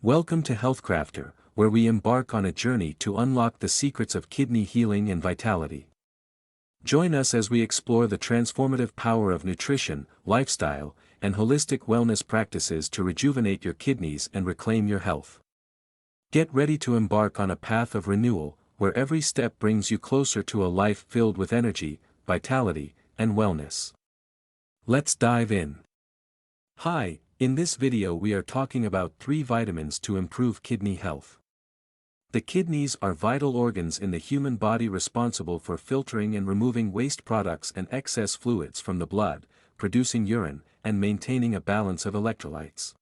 Welcome to Healthcrafter, where we embark on a journey to unlock the secrets of kidney healing and vitality. Join us as we explore the transformative power of nutrition, lifestyle, and holistic wellness practices to rejuvenate your kidneys and reclaim your health. Get ready to embark on a path of renewal, where every step brings you closer to a life filled with energy, vitality, and wellness. Let's dive in. Hi, in this video we are talking about 3 vitamins to improve kidney health. The kidneys are vital organs in the human body responsible for filtering and removing waste products and excess fluids from the blood, producing urine, and maintaining a balance of electrolytes.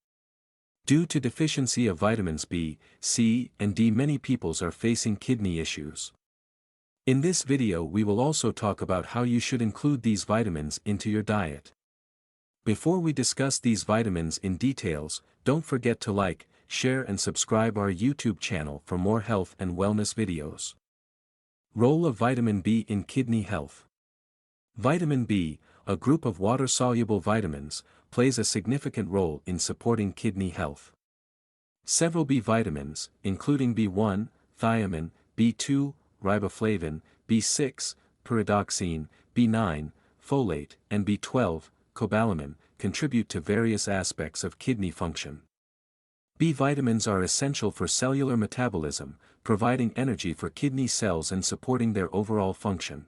Due to deficiency of vitamins B, C, and D, many people are facing kidney issues. In this video we will also talk about how you should include these vitamins into your diet. Before we discuss these vitamins in details, don't forget to like, share and subscribe our YouTube channel for more health and wellness videos. Role of vitamin B in kidney health. Vitamin B, a group of water-soluble vitamins, plays a significant role in supporting kidney health. Several B vitamins, including B1, thiamine, B2, riboflavin, B6, pyridoxine, B9, folate, and B12, cobalamin, contribute to various aspects of kidney function. B vitamins are essential for cellular metabolism, providing energy for kidney cells and supporting their overall function.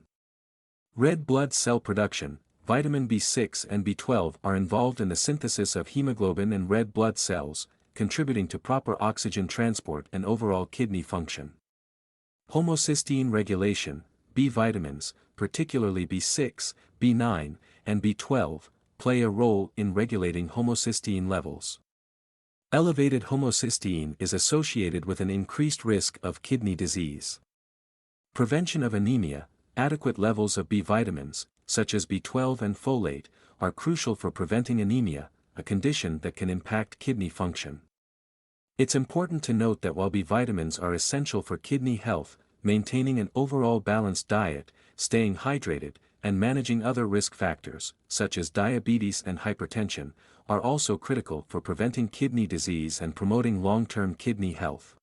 Red blood cell production. Vitamin B6 and B12 are involved in the synthesis of hemoglobin and red blood cells, contributing to proper oxygen transport and overall kidney function. Homocysteine regulation. B vitamins, particularly B6, B9, and B12, play a role in regulating homocysteine levels. Elevated homocysteine is associated with an increased risk of kidney disease. Prevention of anemia. Adequate levels of B vitamins, such as B12 and folate, are crucial for preventing anemia, a condition that can impact kidney function. It's important to note that while B vitamins are essential for kidney health, maintaining an overall balanced diet, staying hydrated, and managing other risk factors, such as diabetes and hypertension, are also critical for preventing kidney disease and promoting long-term kidney health.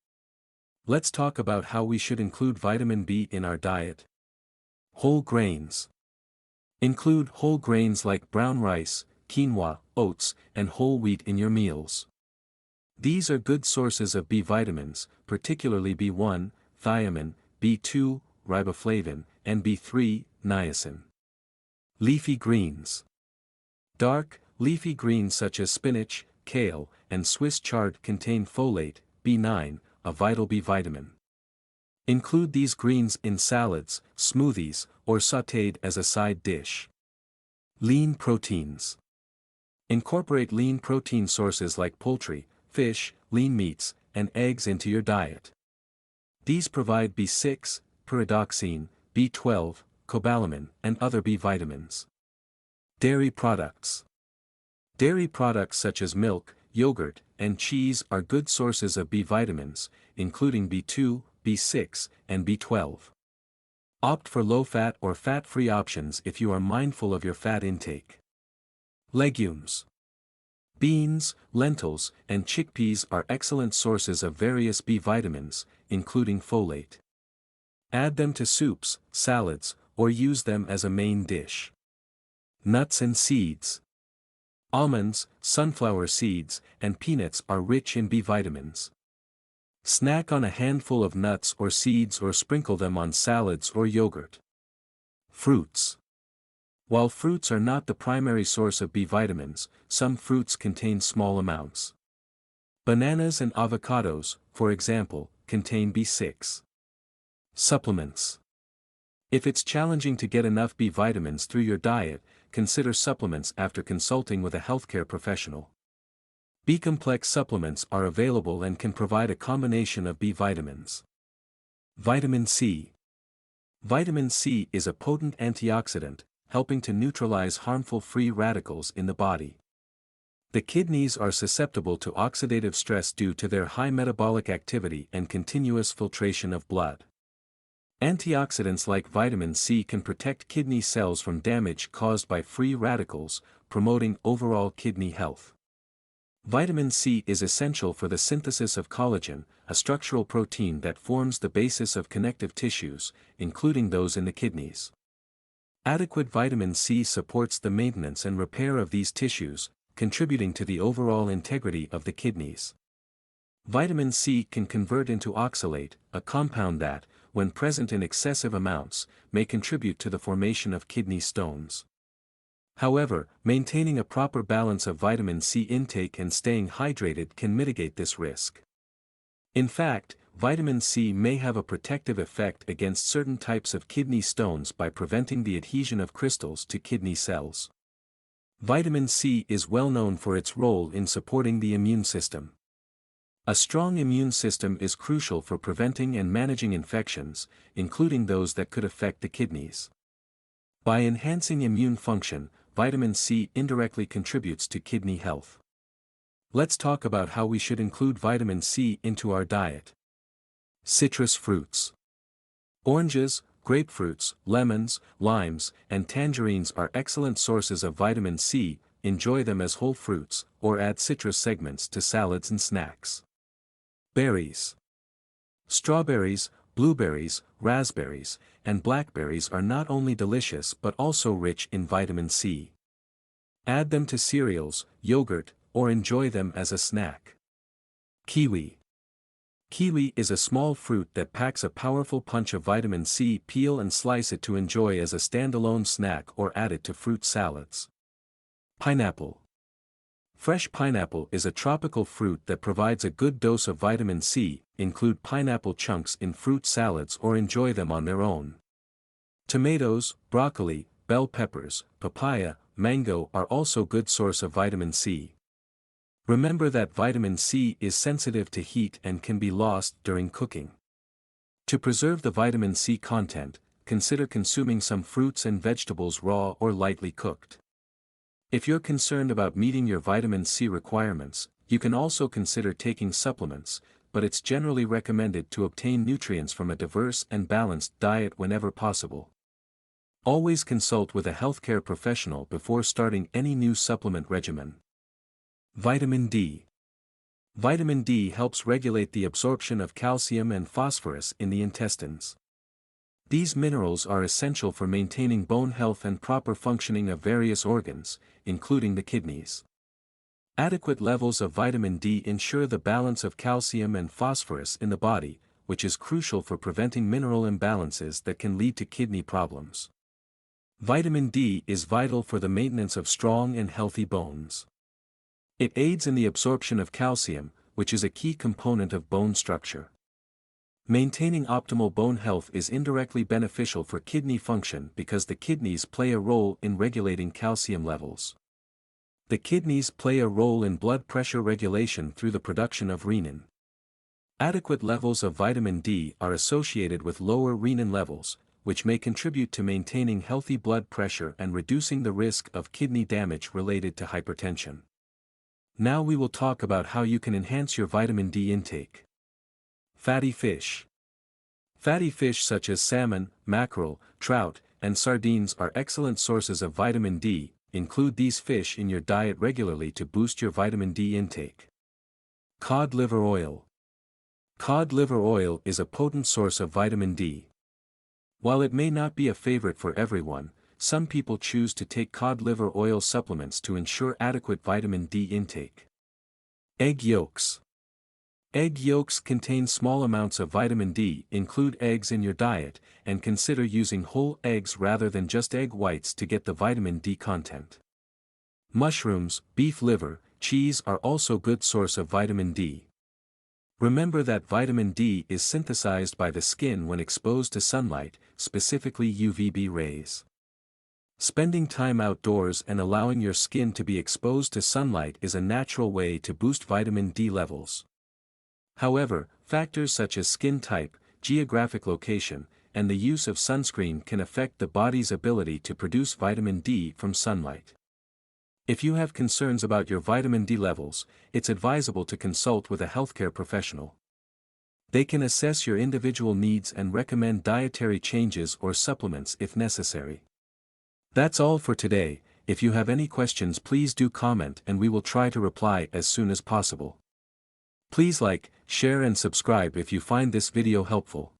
Let's talk about how we should include vitamin B in our diet. Whole grains. Include whole grains like brown rice, quinoa, oats, and whole wheat in your meals. These are good sources of B vitamins, particularly B1, thiamine, B2, riboflavin, and B3, niacin. Leafy greens. Dark, leafy greens such as spinach, kale, and Swiss chard contain folate, B9, a vital B vitamin. Include these greens in salads, smoothies, or sautéed as a side dish. Lean proteins. Incorporate lean protein sources like poultry, fish, lean meats, and eggs into your diet. These provide B6, pyridoxine, B12, cobalamin, and other B vitamins. Dairy products. Dairy products such as milk, yogurt, and cheese are good sources of B vitamins, including B2, B6, and B12. Opt for low-fat or fat-free options if you are mindful of your fat intake. Legumes. Beans, lentils, and chickpeas are excellent sources of various B vitamins, including folate. Add them to soups, salads, or use them as a main dish. Nuts and seeds. Almonds, sunflower seeds, and peanuts are rich in B vitamins. Snack on a handful of nuts or seeds or sprinkle them on salads or yogurt. Fruits. While fruits are not the primary source of B vitamins, some fruits contain small amounts. Bananas and avocados, for example, contain B6. Supplements. If it's challenging to get enough B vitamins through your diet, consider supplements after consulting with a healthcare professional. B-complex supplements are available and can provide a combination of B vitamins. Vitamin C. Vitamin C is a potent antioxidant, helping to neutralize harmful free radicals in the body. The kidneys are susceptible to oxidative stress due to their high metabolic activity and continuous filtration of blood. Antioxidants like vitamin C can protect kidney cells from damage caused by free radicals, promoting overall kidney health. Vitamin C is essential for the synthesis of collagen, a structural protein that forms the basis of connective tissues, including those in the kidneys. Adequate vitamin C supports the maintenance and repair of these tissues, contributing to the overall integrity of the kidneys. Vitamin C can convert into oxalate, a compound that, when present in excessive amounts, may contribute to the formation of kidney stones. However, maintaining a proper balance of vitamin C intake and staying hydrated can mitigate this risk. In fact, vitamin C may have a protective effect against certain types of kidney stones by preventing the adhesion of crystals to kidney cells. Vitamin C is well known for its role in supporting the immune system. A strong immune system is crucial for preventing and managing infections, including those that could affect the kidneys. By enhancing immune function, vitamin C indirectly contributes to kidney health. Let's talk about how we should include vitamin C into our diet. Citrus fruits. Oranges, grapefruits, lemons, limes, and tangerines are excellent sources of vitamin C. Enjoy them as whole fruits, or add citrus segments to salads and snacks. Berries. Strawberries, blueberries, raspberries, and blackberries are not only delicious but also rich in vitamin C. Add them to cereals, yogurt, or enjoy them as a snack. Kiwi. Kiwi is a small fruit that packs a powerful punch of vitamin C. Peel and slice it to enjoy as a standalone snack or add it to fruit salads. Pineapple. Fresh pineapple is a tropical fruit that provides a good dose of vitamin C. Include pineapple chunks in fruit salads or enjoy them on their own. Tomatoes, broccoli, bell peppers, papaya, mango are also good source of vitamin C. Remember that vitamin C is sensitive to heat and can be lost during cooking. To preserve the vitamin C content, consider consuming some fruits and vegetables raw or lightly cooked. If you're concerned about meeting your vitamin C requirements, you can also consider taking supplements, but it's generally recommended to obtain nutrients from a diverse and balanced diet whenever possible. Always consult with a healthcare professional before starting any new supplement regimen. Vitamin D. Vitamin D helps regulate the absorption of calcium and phosphorus in the intestines. These minerals are essential for maintaining bone health and proper functioning of various organs, including the kidneys. Adequate levels of vitamin D ensure the balance of calcium and phosphorus in the body, which is crucial for preventing mineral imbalances that can lead to kidney problems. Vitamin D is vital for the maintenance of strong and healthy bones. It aids in the absorption of calcium, which is a key component of bone structure. Maintaining optimal bone health is indirectly beneficial for kidney function because the kidneys play a role in regulating calcium levels. The kidneys play a role in blood pressure regulation through the production of renin. Adequate levels of vitamin D are associated with lower renin levels, which may contribute to maintaining healthy blood pressure and reducing the risk of kidney damage related to hypertension. Now we will talk about how you can enhance your vitamin D intake. Fatty fish. Fatty fish such as salmon, mackerel, trout, and sardines are excellent sources of vitamin D. Include these fish in your diet regularly to boost your vitamin D intake. Cod liver oil. Cod liver oil is a potent source of vitamin D. While it may not be a favorite for everyone, some people choose to take cod liver oil supplements to ensure adequate vitamin D intake. Egg yolks. Egg yolks contain small amounts of vitamin D. Include eggs in your diet, and consider using whole eggs rather than just egg whites to get the vitamin D content. Mushrooms, beef liver, cheese are also good source of vitamin D. Remember that vitamin D is synthesized by the skin when exposed to sunlight, specifically UVB rays. Spending time outdoors and allowing your skin to be exposed to sunlight is a natural way to boost vitamin D levels. However, factors such as skin type, geographic location, and the use of sunscreen can affect the body's ability to produce vitamin D from sunlight. If you have concerns about your vitamin D levels, it's advisable to consult with a healthcare professional. They can assess your individual needs and recommend dietary changes or supplements if necessary. That's all for today. If you have any questions, please do comment and we will try to reply as soon as possible. Please like, share and subscribe if you find this video helpful.